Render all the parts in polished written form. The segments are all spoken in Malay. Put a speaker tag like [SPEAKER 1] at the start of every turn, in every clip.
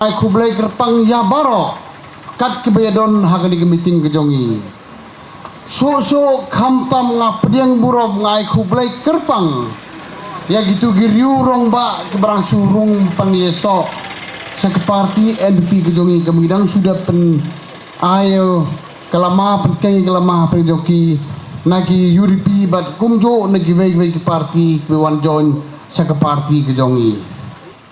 [SPEAKER 1] Ai kublai kerpang ya baro kat kebayadon hagani meeting kejongi so khamtam ngapdiang burob ngai kublai kerpang ya gitu giriu rong ba kebarang surung panieso sa parti NP kejongi kemidang sudah pen ayo kelama penkai kelama penjoki nagi yuripi bat kumjo nagi wei parti kewan join sa parti kejongi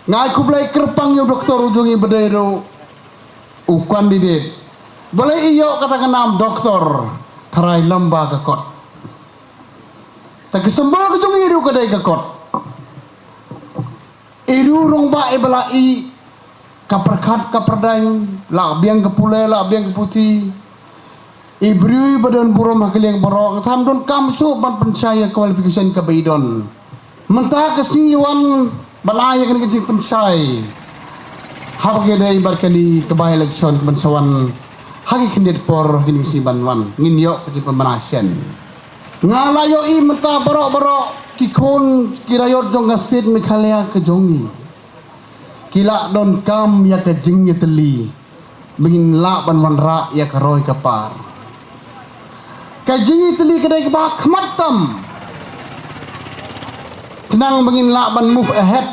[SPEAKER 1] ngai kublai kerpang yo doktor ujungi bedero ukan didit boleh iyo katakan nam doktor tarai lamba kekot tak sembol kejungi iru kedai kekot iru rong ba ibelai kaperkat kaperdang la biang kepule la biang keputi ibri badan burom hakiliang borok tham don kamsu ban pensaya qualification kebaidon mentah kesiwan balaya kan kecil pensai habage dai barkali kebay election bensawan hagi kindet por kini si banwan nginyo kecil pemanasian ngalayo i menta borok kikon kirayot jong state Meghalaya kejongi kila don kam ya ke jingnya teli bengin la banwan ra ya karoy kapar kajingi teli kedai kebah kematam kenang bengin la ban move ahead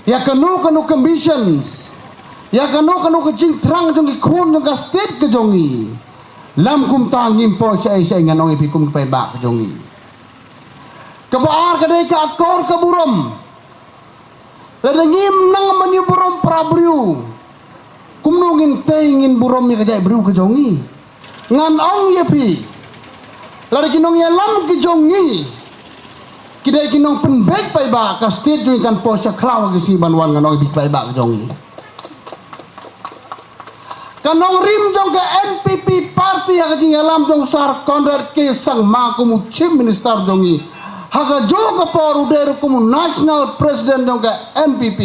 [SPEAKER 1] ya kanu conditions ya kanu kejing terang jong ikun jong state kejongi lam kum tang ngimpo sai nganong ipikum pe ba kejongi kebaar kedai ka akor keburom ladengim nang mani burom prabriu kumnungin tengin burom ni kajai bru kejongi ngan ong yepi ladaginong ya lam kejongi kidai kinong penbek pai ba ka state jung kan posya klaw gi si banwan nganong bik pai ba jongi kanong rim jong ke NPP party ya jing alam jong sar konrad ke sang ma kumu chief minister jongi haga jo ka por uder kumu national president jong ke NPP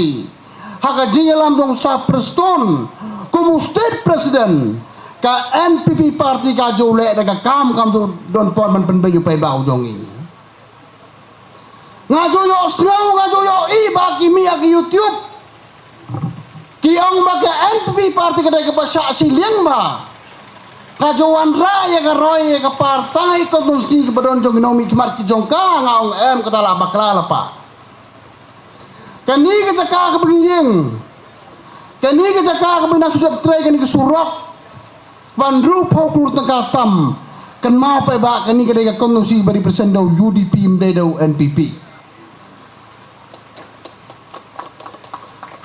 [SPEAKER 1] haga jing alam jong sa preston kumu state president ka NPP party ka jo le daga kam don por man penbek pai ba jongi ngajoyo sngau ngajoyo iba kimi agi YouTube kiong baga NPP parti kedai ke pasya si liangma ngajowan raya ke roy ke partai konstitusi ke badon jong inomi kemar ki jong ka ngaong em kata la bakla pa kani ke caka ke beging kani ke caka ke bina sudah tray kani ke surok bandru pokul tengkatam kan mau pe ba kani kedai ke konstitusi bari presendo UDP mdedo NPP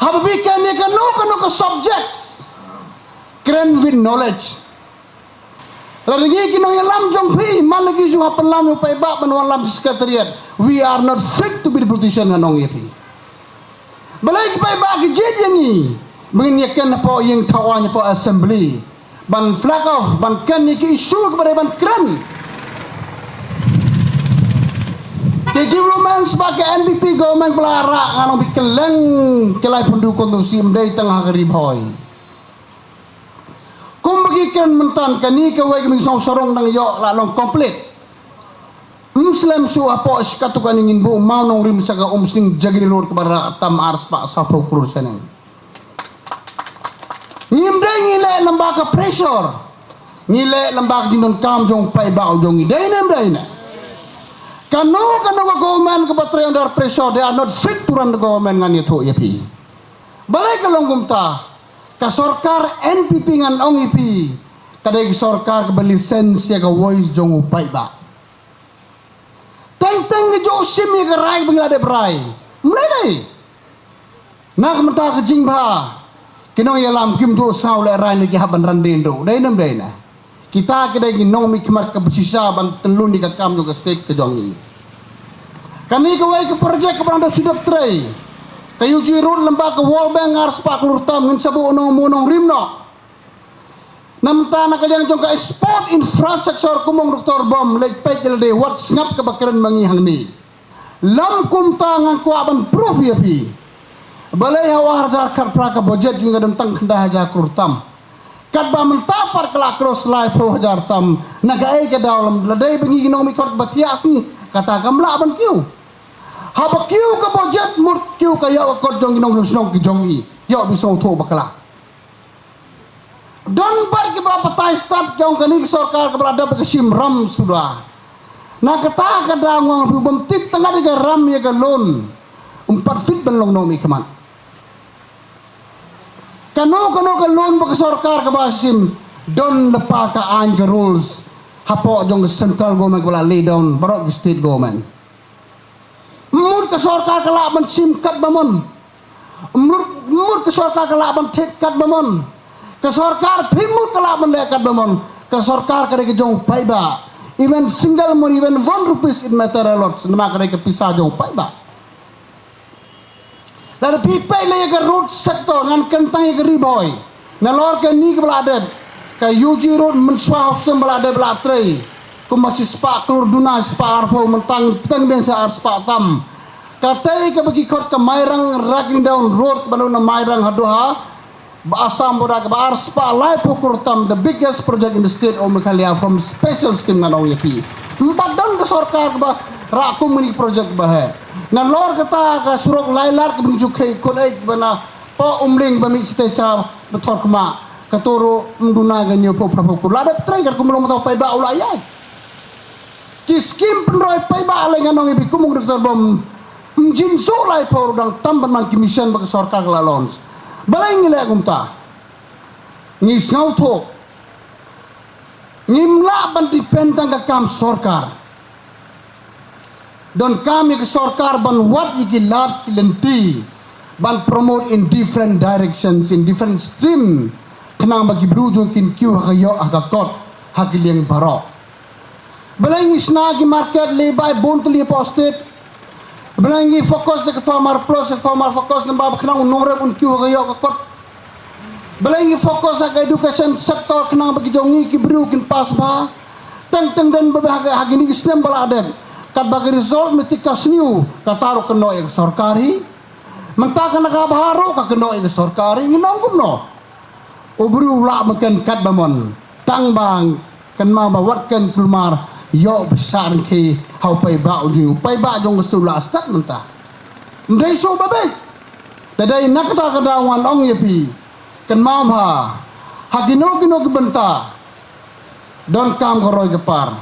[SPEAKER 1] habikan ni kanu ke subjects keren with knowledge lagi kinong lam jong pi man lagi ju hapen lam yo pai ba banwan lam secretariat we are not fit to be the politician nganong yepi balai pai ba ki jeni mengin yakan po yang tawanya po assembly ban flag off ban kan ni ki isu kepada ban keren di government sebagai NPP government pelara nganong bikeleng kelai pendukung tu sim dari tengah keriboi kum bagikan mentan kani kawai kami sorong nang yok lalong komplit Muslim su apo iskatukan ingin bu mau nong rim saka sing jagini lor kepada tam ars pak sapro kurusan ngimdai ngile lembaga pressure ngile lembaga dinon kam jong pai ba jong idai nem Kanu government ke patri under pressure they are not fit to run the government ngan itu yapi balai kalong gumta ka sarkar NPP ngan ong ipi kadai sarkar ke lisensi ka voice jong upai ba teng jo simi ke rai bengade brai mulai nak menta ke jing ba kinong yalam kim do saw le rai ni ki haban randendo dai nam dai na kita kedai ginong mikmar ke besisa ban telun di kakam juga stek ke jongi kami kawai ke projek ke beranda sudah tray kayu jirun lembah ke World Bank ars pak lurtam ngan sabu onong rimno namta nak yang jong ka export infrastructure kumong doktor bom lek pek de wat ngap ke bakaran mangihang ni lam kum tangan kuaban proof ya pi balai hawa harja kar praka budget juga tentang kendah haja lurtam kat ba mentapar kelak cross life ho hajar tam nagai ke dalam ladai bengi ginong mikot batiasi kata kamla ban kiu haba kiu ke budget mur kiu kaya akot jong ginong snong ki jongi Yok bisa untuk bakala. Dan bagi beberapa tai start jauh kini sorkar keberada berkesim ram sudah. Nah kata kadang orang bumtip tengah diga ram ya galon 4 feet belong nomi keman. Kano galon bagi sorkar kebasim don lepas kaan ke rules hapo jong central government kebala lay down barok state government. Mur ke sorkar kelak mensimkat bamon. Mur ke sorkar kelak mentekat bamon. Ke sorkar pimut kelak mendekat bamon. Ke sorkar kare ke jong paiba. Even single mon even 1 rupees in material lots nama kare ke pisah jong paiba. Lalu pipai le ke road sector ngan kentang ke riboy. Nalor ke ni ke belade. Ke UG road menswah sem belade belatre. Ku masih sepak kelur duna sepak arpo mentang teng biasa sepak tam. Katai ke bagi kot ke Mairang Racking Down Road baru na Mairang Haduha Asam boda ke bar sepak lai pukur tam the biggest project in the state of Meghalaya from special scheme nganong yapi. 4 tahun ke sorkar ke rakum mini project bahe. Nan lor kata ke surok lailar ke benjuk ke kodai bana po umling bami cita betor kema keturu mduna ganyo po propopur lada trigger kumulong tau paiba ulayai. Ki skim penroy paiba alai nganong yapi kumung doktor bom jinsu lai po dang tamban man kimission bagi sorkar lalons. Balai ngilai kumta ngis ngau to ngimla ban dipentang ke kam sorkar don kami ke sorkar ban wat ikilat kilenti ban promote in different directions in different stream kenang bagi berujung kin kiu hakayo hakakot hakiliang barok balai ngis nagi market lebai bonteli posted Belangi fokus ke farmer plus farmer fokus nambah kenang nongre pun kiu kayo kakot. Belangi fokus ke education sektor kenang bagi jongi ki bru kin pas ba. Teng dan bebahagia hagini sistem baladen. Kat bagi result metika sniu kataru keno yang sorkari. Mentah kena kabaharu ka keno yang sorkari nginong kumno. Ubru lak makan kat bamon. Tang bang kan ma bawatkan kulmar. Yo besar ke hau paiba uju paiba jong sula sat mentah ndai so babe tadai nakata kadawan ong yapi kan mam ha hagino kino kebenta don kam koroi kepar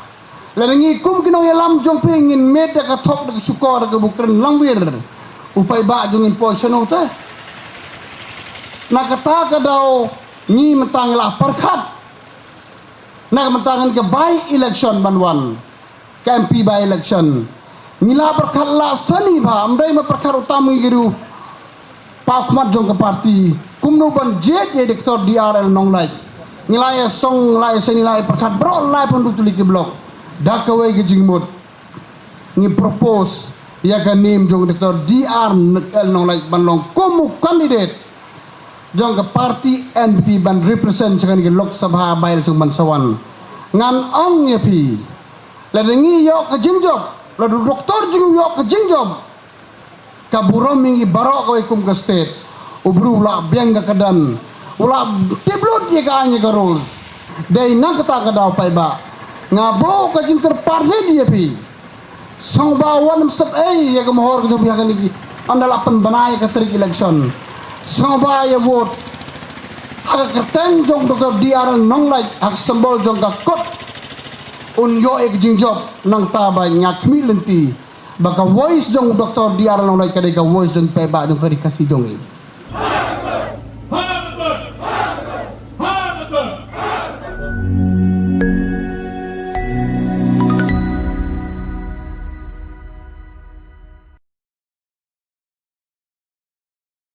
[SPEAKER 1] lengi kum kino yalam jong pengin meta ka thok de sukor ke bukren langwir upai ba jong in portion uta nakata kadau ni mentang lah perkat nak mentangan ke by election banwan ke MP by election ngila perkar la sani ba amdai ma perkar utama giru pakmat jong ke parti kumno ban jet ye doktor DRL nong lai ngila ya song lai seni lai perkar bro lai pun tulik ke blok dakawe ke jingmut ni propose ya ka name jong doktor DRL nong lai banlong kumu candidate jong ke parti NP ban represent jangan ke Lok Sabha bail jong bansawan ngan ong yapi ladengi yok ke jinjob ladu doktor jing yok ke jinjob kaburom mingi barok kawai kum ke state ubru la biang ke kedan ula tiblot ye ka anya ke rules dai na kata ka daw paiba ngabo ka jingker parle dia pi song bawan sep ya ke mohor ke biha kan iki andala pen banai ke trik election song ba ya vote hak kerteng jong doktor DRL nong lai hak sembol jong ka kot un yo ek jingjob nang taba nyakmi lenti baka voice jong doktor DRL nong lai kadai ka voice jong peba jong kari kasih jong